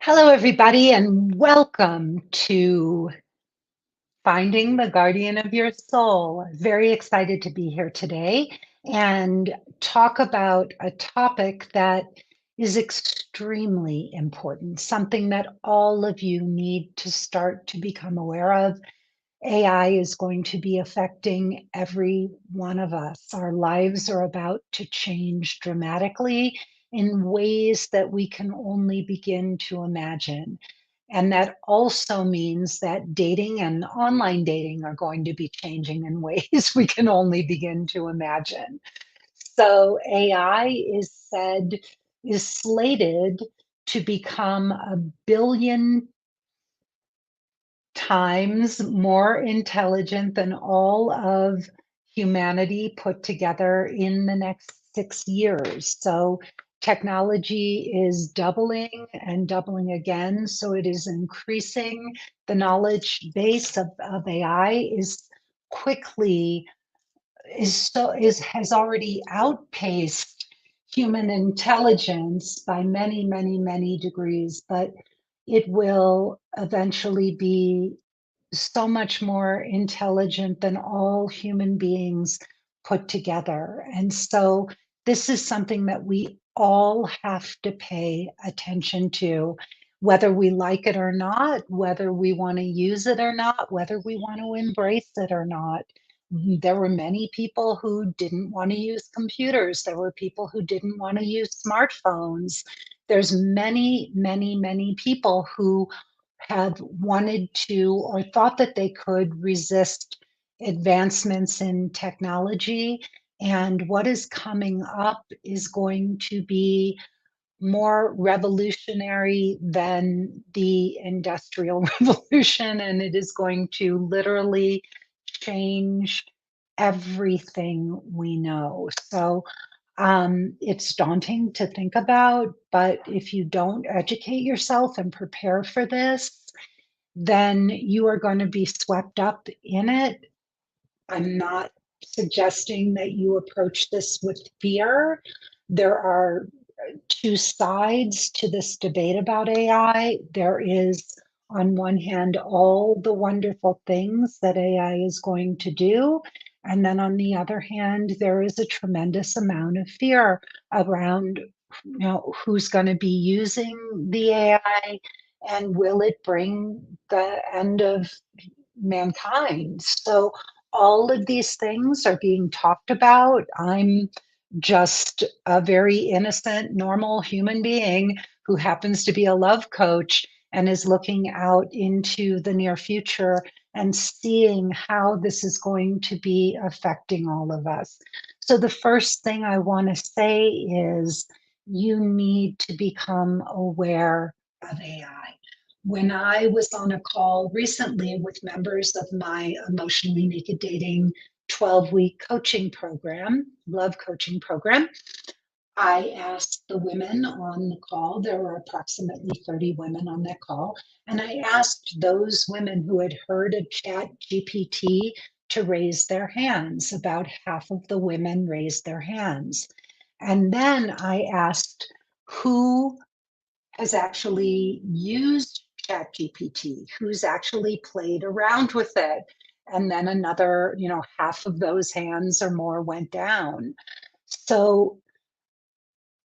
Hello, everybody, and welcome to Finding the Guardian of Your Soul. Very excited to be here today and talk about a topic that is extremely important, something that all of you need to start to become aware of. AI is going to be affecting every one of us. Our lives are about to change dramatically in ways that we can only begin to imagine. And that also means that dating and online dating are going to be changing in ways we can only begin to imagine. So AI is slated to become a billion times more intelligent than all of humanity put together in the next 6 years. So technology is doubling and doubling again. So it is increasing. The knowledge base of AI is quickly is has already outpaced human intelligence by many, many, many degrees, but it will eventually be so much more intelligent than all human beings put together. And so this is something that we all have to pay attention to, whether we like it or not, whether we want to use it or not, whether we want to embrace it or not. There were many people who didn't want to use computers. There were people who didn't want to use smartphones. There's many, many, many people who have wanted to or thought that they could resist advancements in technology. And what is coming up is going to be more revolutionary than the Industrial Revolution, and it is going to literally change everything we know. So it's daunting to think about, but if you don't educate yourself and prepare for this, then you are going to be swept up in it. I'm not suggesting that you approach this with fear. There are two sides to this debate about AI. There is, on one hand, all the wonderful things that AI is going to do. And then on the other hand, there is a tremendous amount of fear around, who's going to be using the AI and will it bring the end of mankind? So all of these things are being talked about. I'm just a very innocent, normal human being who happens to be a love coach and is looking out into the near future and seeing how this is going to be affecting all of us. So, the first thing I want to say is you need to become aware of AI. When I was on a call recently with members of my Emotionally Naked Dating 12-week coaching program, love coaching program, I asked the women on the call, there were approximately 30 women on that call, and I asked those women who had heard of Chat GPT to raise their hands. About half of the women raised their hands. And then I asked who has actually used ChatGPT, who's actually played around with it. And then another, half of those hands or more went down. So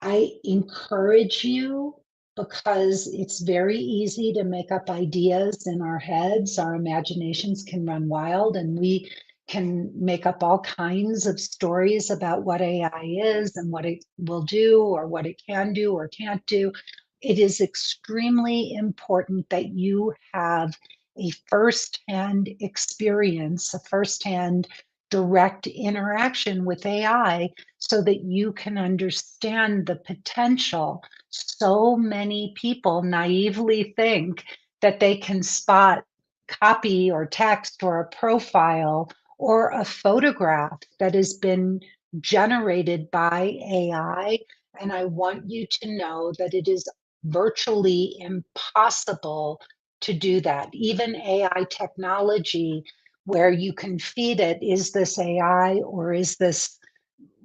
I encourage you because it's very easy to make up ideas in our heads. Our imaginations can run wild and we can make up all kinds of stories about what AI is and what it will do or what it can do or can't do. It is extremely important that you have a firsthand experience, a firsthand direct interaction with AI so that you can understand the potential. So many people naively think that they can spot copy or text or a profile or a photograph that has been generated by AI. And I want you to know that it is virtually impossible to do that. Even AI technology, where you can feed it, is this AI or is this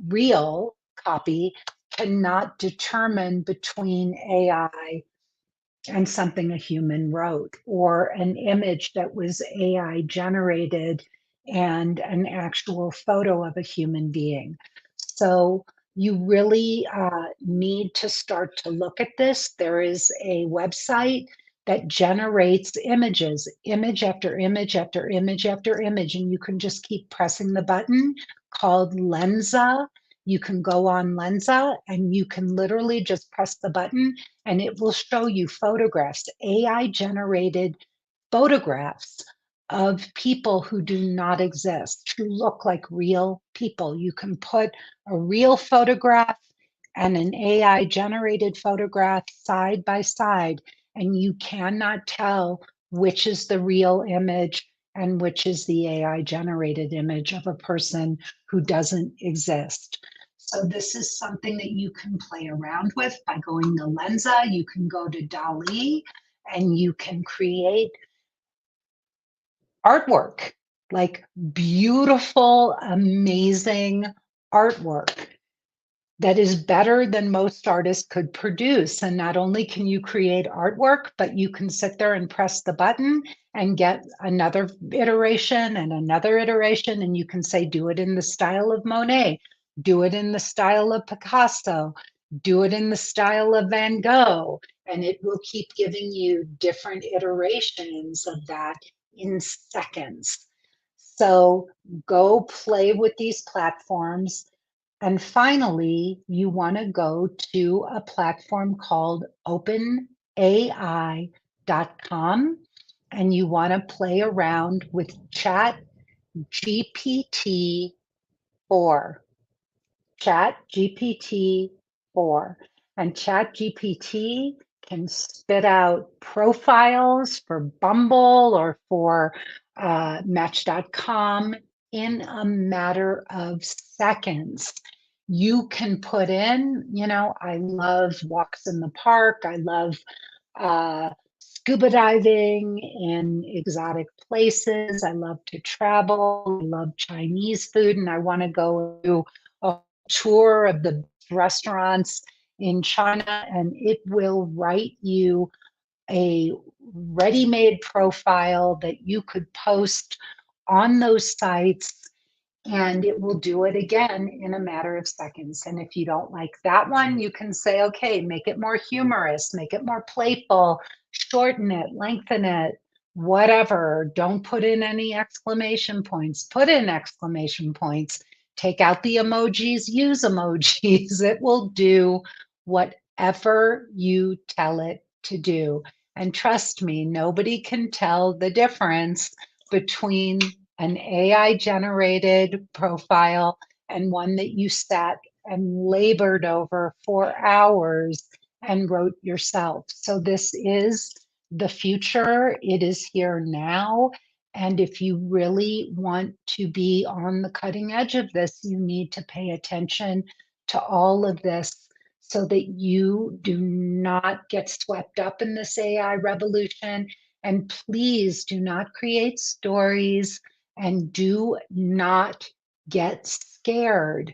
real copy, cannot determine between AI and something a human wrote, or an image that was AI generated and an actual photo of a human being. So you really need to start to look at this. There is a website that generates images, image after image after image after image, and you can just keep pressing the button, called Lensa. You can go on Lensa and you can literally just press the button and it will show you photographs, AI generated photographs of people who do not exist, who look like real people. You can put a real photograph and an AI generated photograph side by side, and you cannot tell which is the real image and which is the AI generated image of a person who doesn't exist. So this is something that you can play around with by going to Lensa. You can go to DALL-E and you can create artwork, like beautiful, amazing artwork that is better than most artists could produce. And not only can you create artwork, but you can sit there and press the button and get another iteration and another iteration. And you can say, do it in the style of Monet, do it in the style of Picasso, do it in the style of Van Gogh. And it will keep giving you different iterations of that in seconds. So go play with these platforms. And finally, you want to go to a platform called openai.com and you want to play around with Chat GPT 4. Chat GPT 4. And Chat GPT can spit out profiles for Bumble or for Match.com in a matter of seconds. You can put in, I love walks in the park. I love scuba diving in exotic places. I love to travel. I love Chinese food, and I want to go to a tour of the restaurants in China, and it will write you a ready-made profile that you could post on those sites, and it will do it again in a matter of seconds. And if you don't like that one, you can say, okay, make it more humorous, make it more playful, shorten it, lengthen it, whatever. Don't put in any exclamation points, put in exclamation points, take out the emojis, use emojis. It will do whatever you tell it to do. And trust me, nobody can tell the difference between an AI generated profile and one that you sat and labored over for hours and wrote yourself. So this is the future. It is here now. And if you really want to be on the cutting edge of this, you need to pay attention to all of this so that you do not get swept up in this AI revolution. And please do not create stories and do not get scared.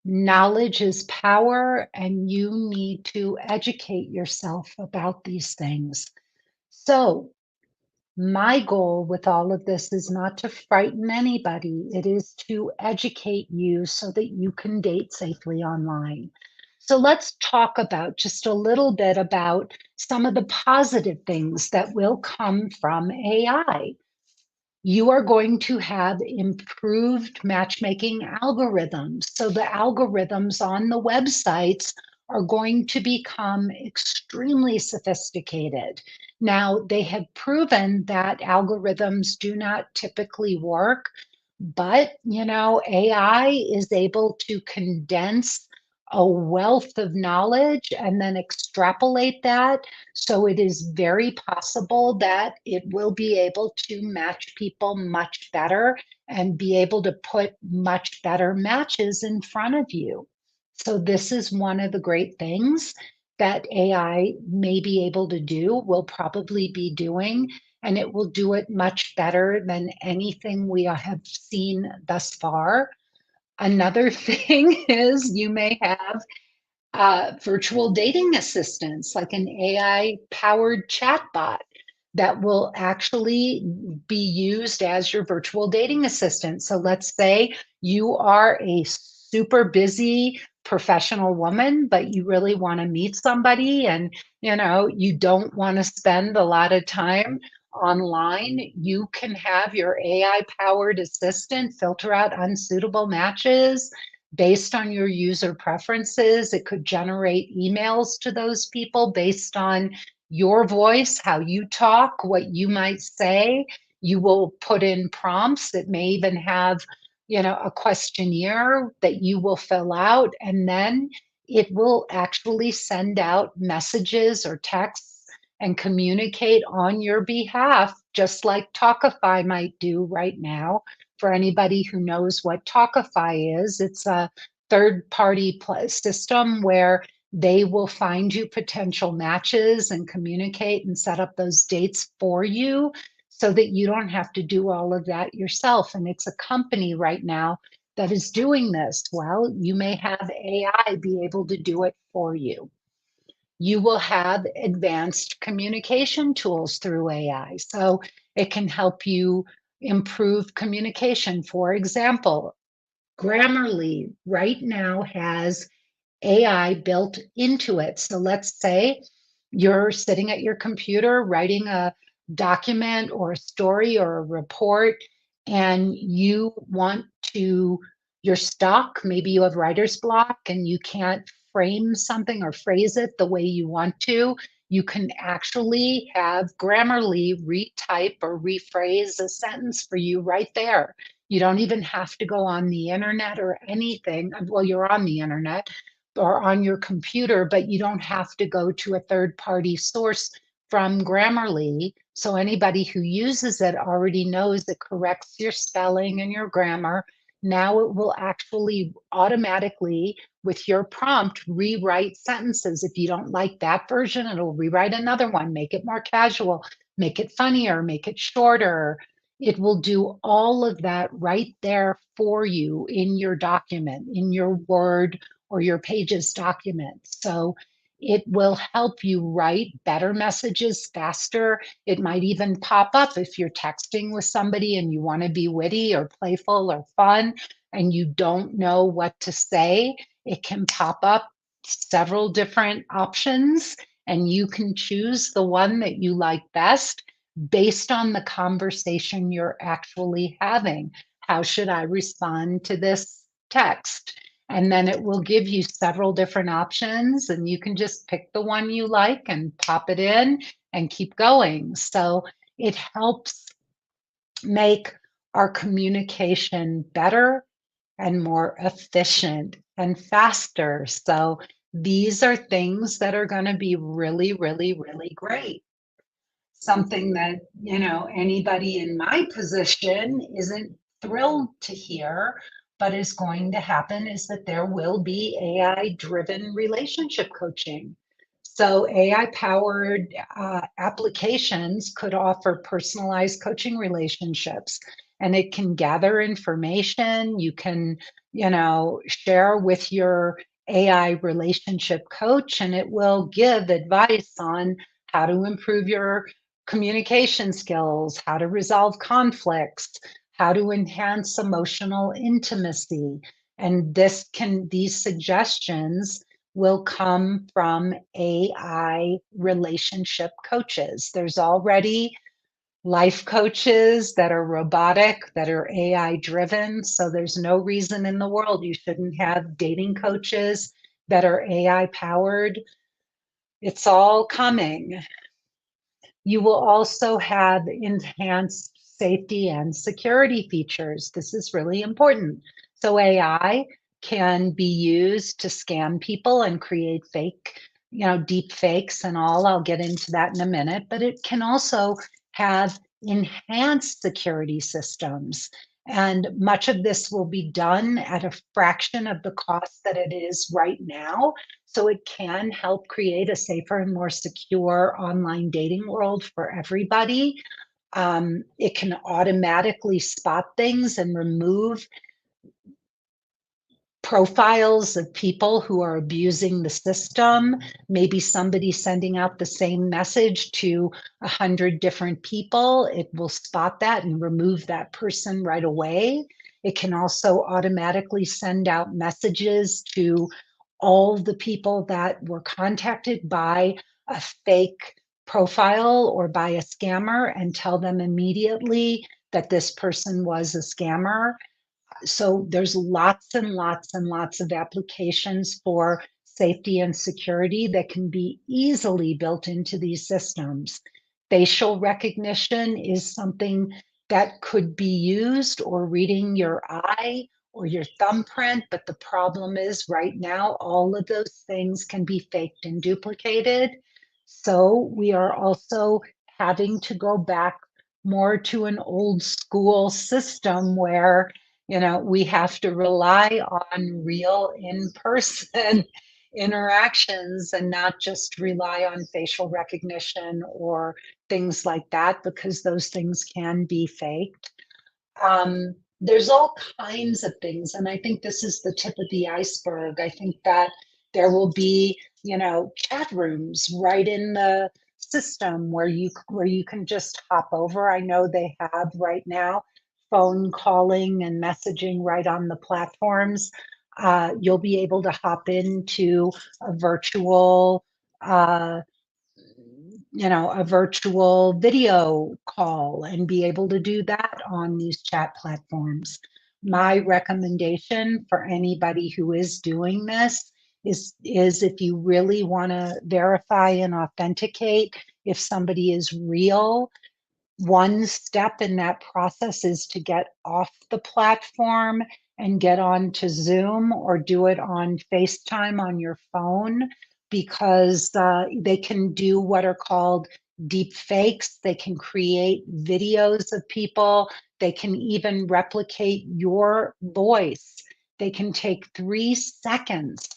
Knowledge is power, and you need to educate yourself about these things. So, my goal with all of this is not to frighten anybody, it is to educate you so that you can date safely online. So let's talk about just a little bit about some of the positive things that will come from AI. You are going to have improved matchmaking algorithms. So the algorithms on the websites are going to become extremely sophisticated. Now, they have proven that algorithms do not typically work, but AI is able to condense a wealth of knowledge and then extrapolate that. So it is very possible that it will be able to match people much better and be able to put much better matches in front of you. So this is one of the great things that AI may be able to do, will probably be doing, and it will do it much better than anything we have seen thus far. Another thing is you may have Virtual dating assistants, like an AI powered chatbot that will actually be used as your virtual dating assistant. So let's say you are a super busy professional woman, but you really want to meet somebody and you don't want to spend a lot of time online. You can have your AI powered assistant filter out unsuitable matches based on your user preferences. It could generate emails to those people based on your voice, how you talk, what you might say. You will put in prompts. It may even have, a questionnaire that you will fill out, and then it will actually send out messages or texts and communicate on your behalf, just like Talkify might do right now. For anybody who knows what Talkify is, it's a third party system where they will find you potential matches and communicate and set up those dates for you so that you don't have to do all of that yourself. And it's a company right now that is doing this. Well, you may have AI be able to do it for you. You will have advanced communication tools through AI. So it can help you improve communication. For example, Grammarly right now has AI built into it. So let's say you're sitting at your computer writing a document or a story or a report, and you want to, you're stuck. Maybe you have writer's block and you can't frame something or phrase it the way you want to. You can actually have Grammarly retype or rephrase a sentence for you right there. You don't even have to go on the internet or anything. Well, you're on the internet or on your computer, but you don't have to go to a third party source from Grammarly. So anybody who uses it already knows it corrects your spelling and your grammar. Now it will actually automatically, with your prompt, rewrite sentences. If you don't like that version, it'll rewrite another one, make it more casual, make it funnier, make it shorter. It will do all of that right there for you in your document, in your Word or your Pages document. So it will help you write better messages faster. It might even pop up if you're texting with somebody and you want to be witty or playful or fun and you don't know what to say. It can pop up several different options and you can choose the one that you like best based on the conversation you're actually having. How should I respond to this text? And then it will give you several different options, and you can just pick the one you like and pop it in and keep going. So it helps make our communication better and more efficient and faster. So these are things that are going to be really, really, really great. Something that, anybody in my position isn't thrilled to hear, but is going to happen is that there will be AI driven relationship coaching. So, AI powered applications could offer personalized coaching relationships and it can gather information. You can, share with your AI relationship coach and it will give advice on how to improve your communication skills, how to resolve conflicts, how to enhance emotional intimacy. And these suggestions will come from AI relationship coaches. There's already life coaches that are robotic, that are AI driven. So there's no reason in the world you shouldn't have dating coaches that are AI powered. It's all coming. You will also have enhanced safety and security features. This is really important. So AI can be used to scam people and create fake, deep fakes and all. I'll get into that in a minute, but it can also have enhanced security systems. And much of this will be done at a fraction of the cost that it is right now. So it can help create a safer and more secure online dating world for everybody. It can automatically spot things and remove profiles of people who are abusing the system, maybe somebody sending out the same message to 100 different people. It will spot that and remove that person right away. It can also automatically send out messages to all the people that were contacted by a fake profile or by a scammer and tell them immediately that this person was a scammer. So there's lots and lots and lots of applications for safety and security that can be easily built into these systems. Facial recognition is something that could be used, or reading your eye or your thumbprint. But the problem is right now, all of those things can be faked and duplicated. So we are also having to go back more to an old school system where we have to rely on real in-person interactions and not just rely on facial recognition or things like that, because those things can be faked. There's all kinds of things, and I think this is the tip of the iceberg. I think that there will be, chat rooms right in the system where you can just hop over. I know they have right now phone calling and messaging right on the platforms. You'll be able to hop into a virtual uh, a virtual video call and be able to do that on these chat platforms. My recommendation for anybody who is doing this is if you really want to verify and authenticate if somebody is real, one step in that process is to get off the platform and get on to Zoom or do it on FaceTime on your phone, because they can do what are called deep fakes. They can create videos of people. They can even replicate your voice. They can take 3 seconds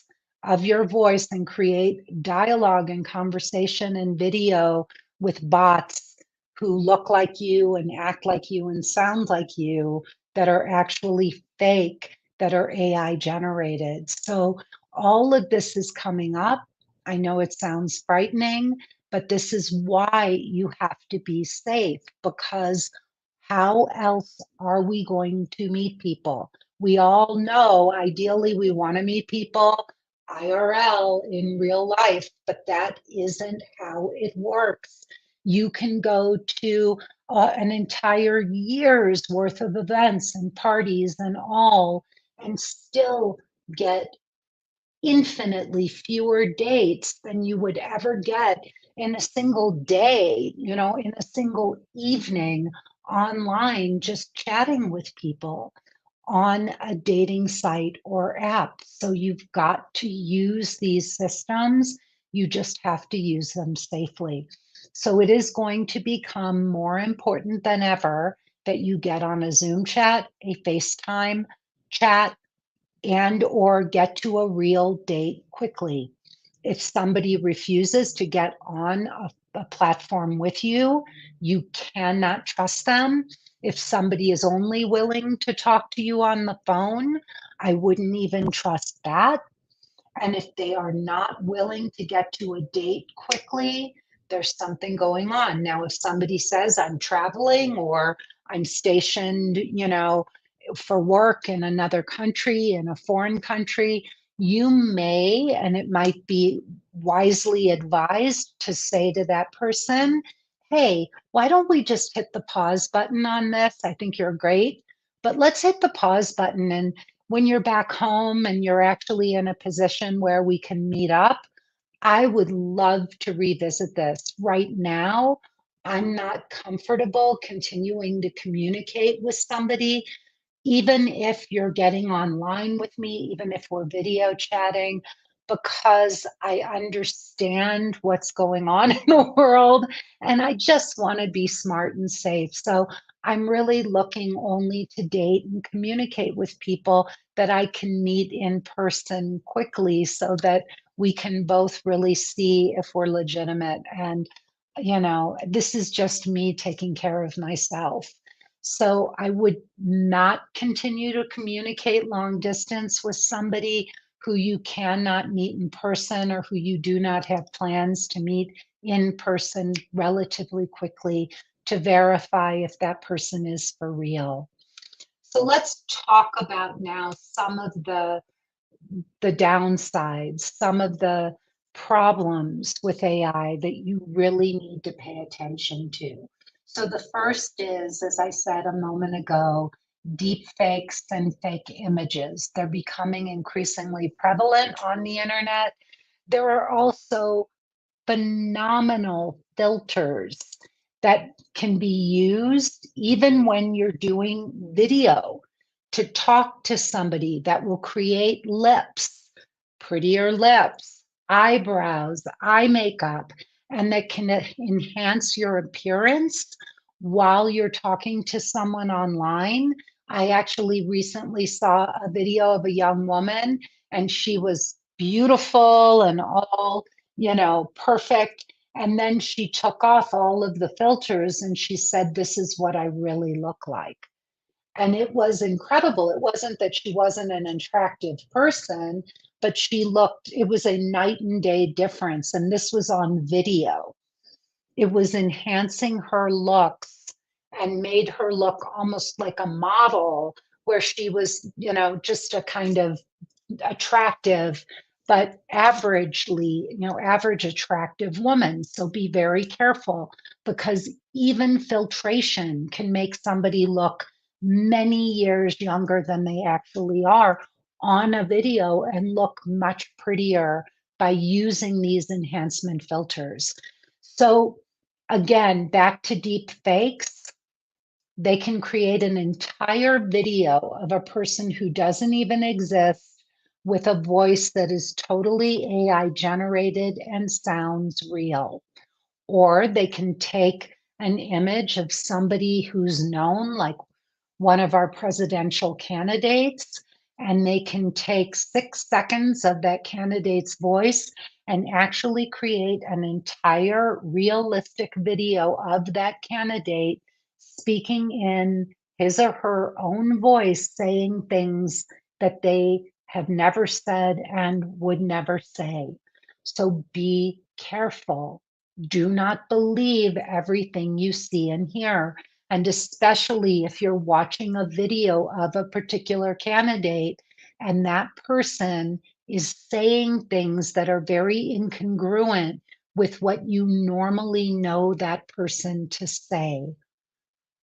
of your voice and create dialogue and conversation and video with bots who look like you and act like you and sound like you, that are actually fake, that are AI generated. So all of this is coming up. I know it sounds frightening, but this is why you have to be safe, because how else are we going to meet people? We all know ideally we want to meet people IRL in real life, but that isn't how it works. You can go to an entire year's worth of events and parties and all, and still get infinitely fewer dates than you would ever get in a single day, in a single evening online, just chatting with people on a dating site or app. So you've got to use these systems. You just have to use them safely. So it is going to become more important than ever that you get on a Zoom chat, a FaceTime chat, and or get to a real date quickly. If somebody refuses to get on a platform with you, you cannot trust them. If somebody is only willing to talk to you on the phone, I wouldn't even trust that. And if they are not willing to get to a date quickly, there's something going on. Now, if somebody says I'm traveling or I'm stationed, for work in another country, in a foreign country, you may, and it might be wisely advised to say to that person, hey, why don't we just hit the pause button on this? I think you're great, but let's hit the pause button. And when you're back home and you're actually in a position where we can meet up, I would love to revisit this. Right now, I'm not comfortable continuing to communicate with somebody, even if you're getting online with me, even if we're video chatting, because I understand what's going on in the world and I just want to be smart and safe. So I'm really looking only to date and communicate with people that I can meet in person quickly so that we can both really see if we're legitimate. And, this is just me taking care of myself. So I would not continue to communicate long distance with somebody who you cannot meet in person or who you do not have plans to meet in person relatively quickly to verify if that person is for real. So let's talk about now some of the downsides, some of the problems with AI that you really need to pay attention to. So the first is, as I said a moment ago, deep fakes and fake images. They're becoming increasingly prevalent on the internet. There are also phenomenal filters that can be used even when you're doing video to talk to somebody that will create lips, prettier lips, eyebrows, eye makeup, and that can enhance your appearance while you're talking to someone online. I actually recently saw a video of a young woman, and she was beautiful and all, perfect. And then she took off all of the filters and she said, "This is what I really look like." And it was incredible. It wasn't that she wasn't an attractive person, but it was a night and day difference. And this was on video. It was enhancing her looks and made her look almost like a model, where she was, just a kind of attractive, but average attractive woman. So be very careful, because even filtration can make somebody look many years younger than they actually are on a video and look much prettier by using these enhancement filters. So again, back to deep fakes. They can create an entire video of a person who doesn't even exist with a voice that is totally AI generated and sounds real. Or they can take an image of somebody who's known, like one of our presidential candidates, and they can take 6 seconds of that candidate's voice and actually create an entire realistic video of that candidate speaking in his or her own voice, saying things that they have never said and would never say. So be careful. Do not believe everything you see and hear. And especially if you're watching a video of a particular candidate and that person is saying things that are very incongruent with what you normally know that person to say.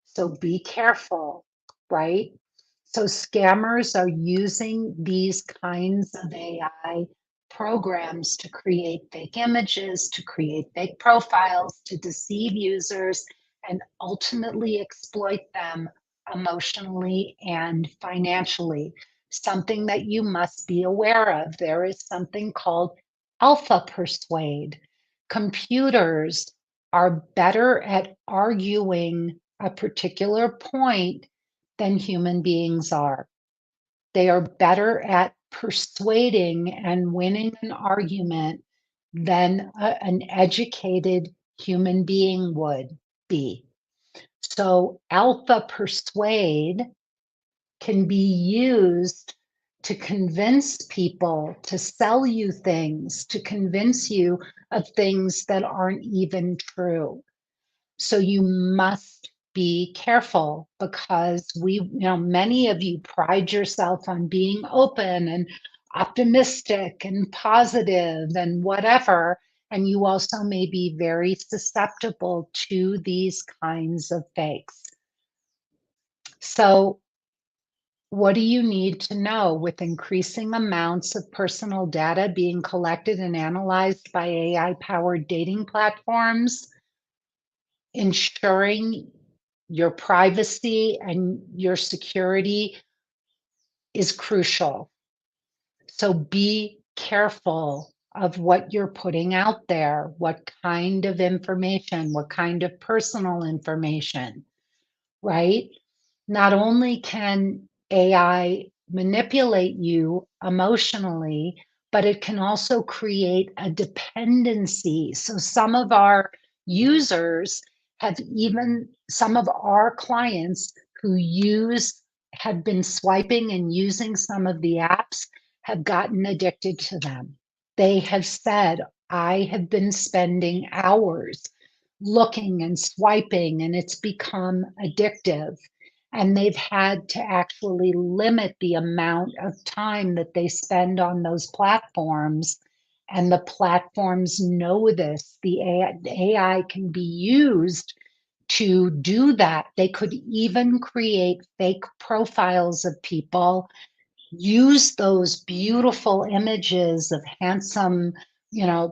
So be careful, right? So scammers are using these kinds of AI programs to create fake images, to create fake profiles, to deceive users, and ultimately exploit them emotionally and financially. Something that you must be aware of. There is something called alpha persuade. Computers are better at arguing a particular point than human beings are. They are better at persuading and winning an argument than an educated human being would be. So, alpha persuade can be used to convince people, to sell you things, to convince you of things that aren't even true. So you must be careful, because many of you pride yourself on being open and optimistic and positive and whatever. And you also may be very susceptible to these kinds of fakes. So what do you need to know? With increasing amounts of personal data being collected and analyzed by AI-powered dating platforms, ensuring your privacy and your security is crucial. So be careful of what you're putting out there, what kind of information, what kind of personal information, right? Not only can AI manipulate you emotionally, but it can also create a dependency. So some of our users some of our clients who have been swiping and using some of the apps have gotten addicted to them. They have said, I have been spending hours looking and swiping, and it's become addictive. And they've had to actually limit the amount of time that they spend on those platforms. And the platforms know this. The AI can be used to do that. They could even create fake profiles of people, use those beautiful images of handsome,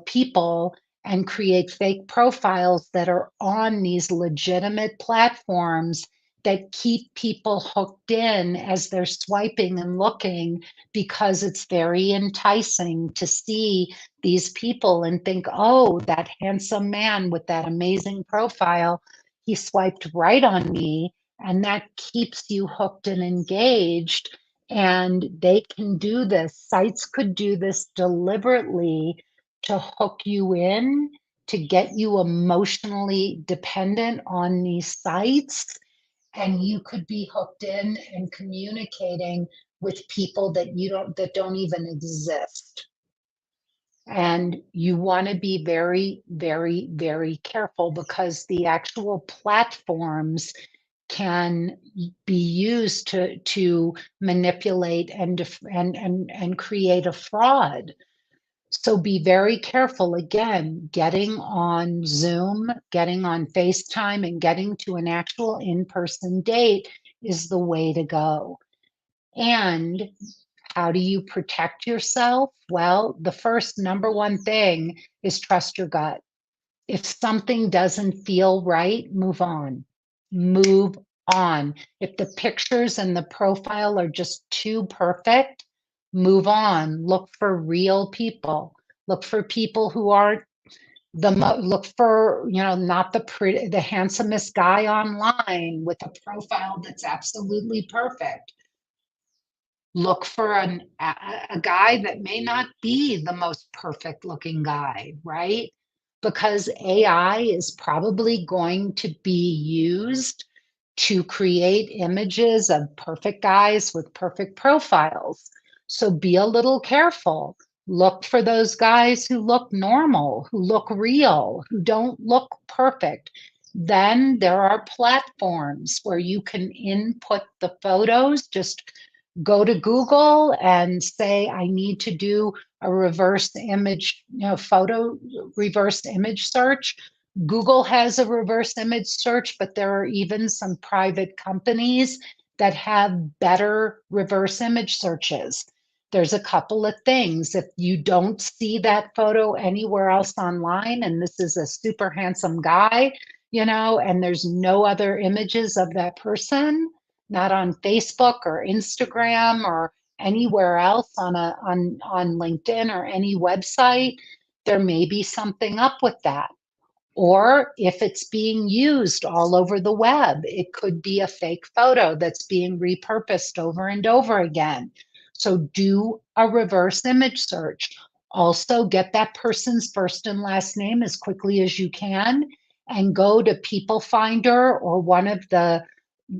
people, and create fake profiles that are on these legitimate platforms that keep people hooked in as they're swiping and looking, because it's very enticing to see these people and think, oh, that handsome man with that amazing profile, he swiped right on me. And that keeps you hooked and engaged. And they can do this. Sites could do this deliberately to hook you in, to get you emotionally dependent on these sites. And you could be hooked in and communicating with people that don't even exist. And you want to be very, very, very careful, because the actual platforms can be used to manipulate and create a fraud. So be very careful. Again, getting on Zoom, getting on FaceTime, and getting to an actual in-person date is the way to go. And how do you protect yourself? Well, the first number one thing is trust your gut. If something doesn't feel right, move on. Move on. If the pictures and the profile are just too perfect, move on. Look for real people. Look for people who aren't look for, not the handsomest guy online with a profile that's absolutely perfect. Look for a guy that may not be the most perfect looking guy, right? Because AI is probably going to be used to create images of perfect guys with perfect profiles. So be a little careful. Look for those guys who look normal, who look real, who don't look perfect. Then there are platforms where you can input the photos. Just go to Google and say, I need to do a reverse image, photo reverse image search. Google has a reverse image search, but there are even some private companies that have better reverse image searches. There's a couple of things. If you don't see that photo anywhere else online, and this is a super handsome guy, and there's no other images of that person, not on Facebook or Instagram or anywhere else on LinkedIn or any website, there may be something up with that. Or if it's being used all over the web, it could be a fake photo that's being repurposed over and over again. So do a reverse image search. Also, get that person's first and last name as quickly as you can, and go to People Finder or one of the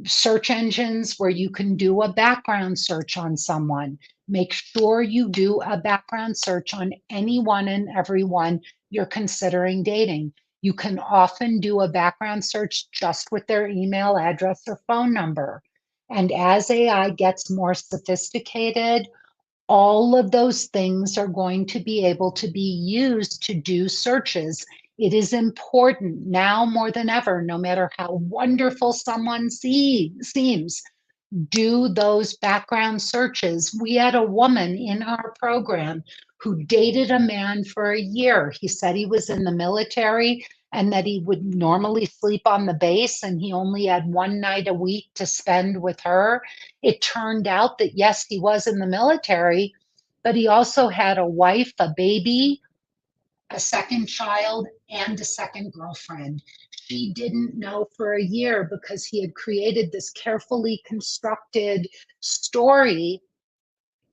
search engines where you can do a background search on someone. Make sure you do a background search on anyone and everyone you're considering dating. You can often do a background search just with their email address or phone number. And as AI gets more sophisticated, all of those things are going to be able to be used to do searches. It is important now more than ever, no matter how wonderful someone seems, do those background searches. We had a woman in our program who dated a man for a year. He said he was in the military and that he would normally sleep on the base, and he only had one night a week to spend with her. It turned out that, yes, he was in the military, but he also had a wife, a baby, a second child, and a second girlfriend. She didn't know for a year because he had created this carefully constructed story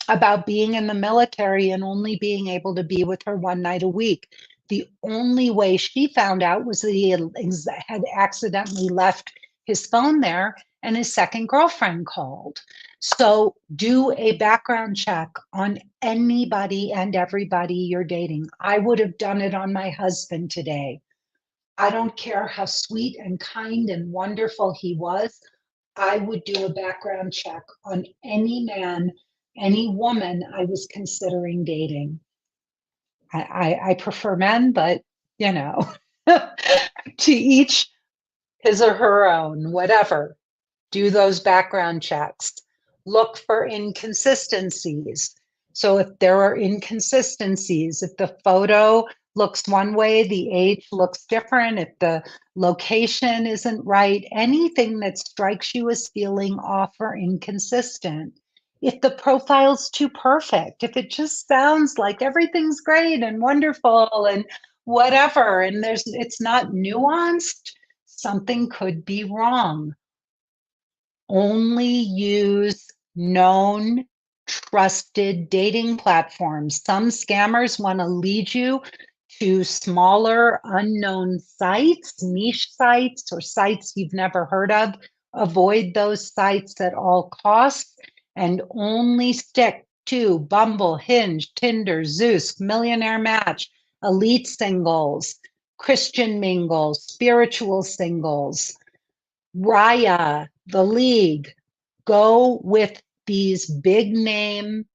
about being in the military and only being able to be with her one night a week. The only way she found out was that he had accidentally left his phone there, and his second girlfriend called. So do a background check on anybody and everybody you're dating. I would have done it on my husband today. I don't care how sweet and kind and wonderful he was. I would do a background check on any man, any woman I was considering dating. I prefer men, but you know, to each his or her own, whatever. Do those background checks. Look for inconsistencies. So if there are inconsistencies, if the photo looks one way, the age looks different, if the location isn't right, anything that strikes you as feeling off or inconsistent. If the profile's too perfect, if it just sounds like everything's great and wonderful and whatever, and it's not nuanced, something could be wrong. Only use known, trusted dating platforms. Some scammers want to lead you to smaller, unknown sites, niche sites, or sites you've never heard of. Avoid those sites at all costs and only stick to Bumble, Hinge, Tinder, Zeus, Millionaire Match, Elite Singles, Christian Mingles, Spiritual Singles, Raya, The League. Go with these big name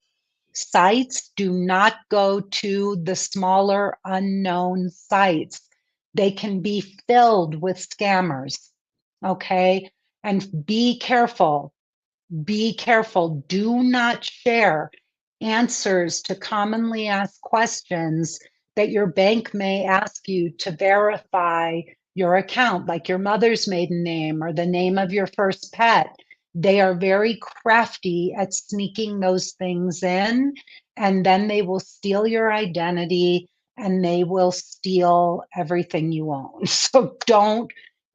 sites. Do not go to the smaller unknown sites. They can be filled with scammers. Okay. And be careful. Be careful. Do not share answers to commonly asked questions that your bank may ask you to verify your account, like your mother's maiden name or the name of your first pet. They are very crafty at sneaking those things in, and then they will steal your identity and they will steal everything you own. So don't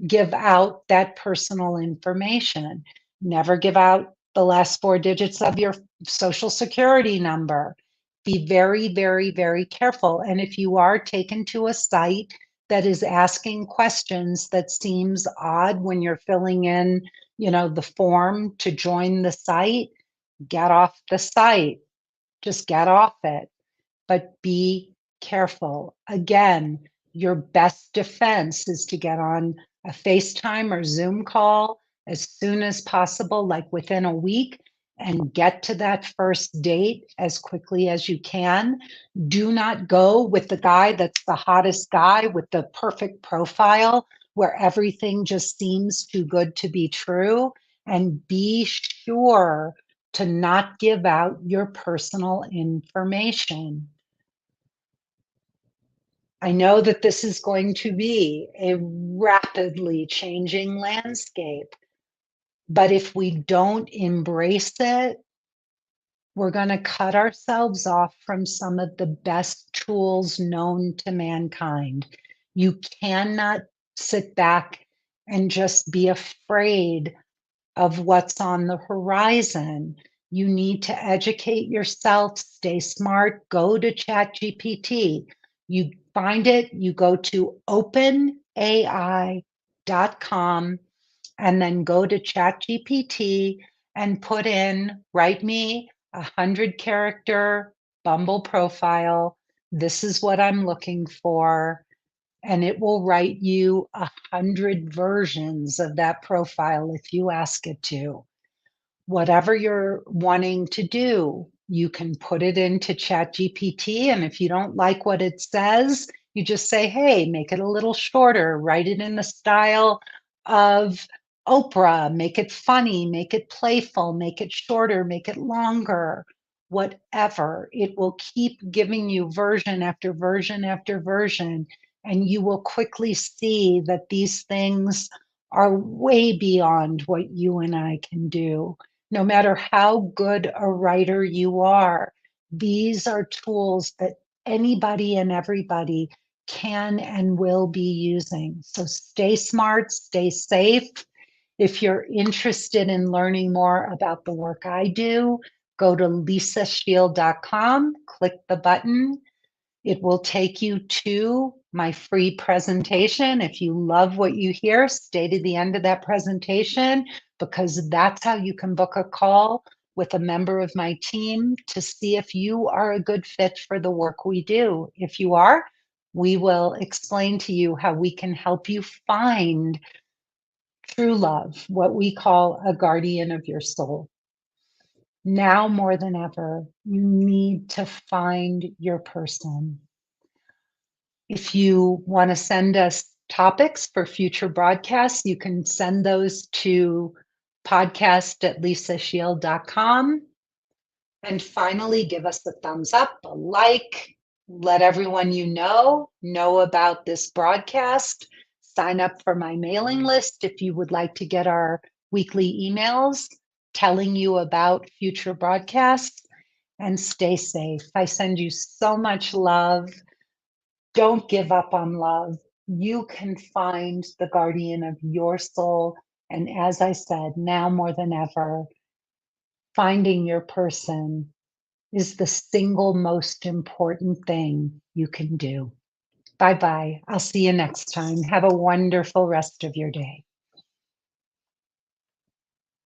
give out that personal information. Never give out the last four digits of your social security number. Be very, very, very careful. And if you are taken to a site that is asking questions that seems odd when you're filling in, the form to join the site, get off the site. Just get off it. But be careful. Again, your best defense is to get on a FaceTime or Zoom call as soon as possible, like within a week, and get to that first date as quickly as you can. Do not go with the guy that's the hottest guy with the perfect profile where everything just seems too good to be true. And be sure to not give out your personal information. I know that this is going to be a rapidly changing landscape, but if we don't embrace it, we're going to cut ourselves off from some of the best tools known to mankind. You cannot sit back and just be afraid of what's on the horizon. You need to educate yourself, stay smart, go to ChatGPT. You find it, you go to openai.com and then go to ChatGPT and put in, write me 100-character Bumble profile. This is what I'm looking for. And it will write you 100 versions of that profile if you ask it to. Whatever you're wanting to do, you can put it into ChatGPT. And if you don't like what it says, you just say, hey, make it a little shorter, write it in the style of Oprah, make it funny, make it playful, make it shorter, make it longer, whatever. It will keep giving you version after version after version. And you will quickly see that these things are way beyond what you and I can do. No matter how good a writer you are, these are tools that anybody and everybody can and will be using. So stay smart, stay safe. If you're interested in learning more about the work I do, go to lisashield.com, click the button. It will take you to my free presentation. If you love what you hear, stay to the end of that presentation, because that's how you can book a call with a member of my team to see if you are a good fit for the work we do. If you are, we will explain to you how we can help you find true love, what we call a guardian of your soul. Now more than ever, you need to find your person. If you want to send us topics for future broadcasts, you can send those to podcast@lisashield.com. And finally, give us a thumbs up, a like, let everyone you know about this broadcast. Sign up for my mailing list if you would like to get our weekly emails telling you about future broadcasts. And stay safe. I send you so much love. Don't give up on love. You can find the guardian of your soul. And as I said, now more than ever, finding your person is the single most important thing you can do. Bye bye. I'll see you next time. Have a wonderful rest of your day.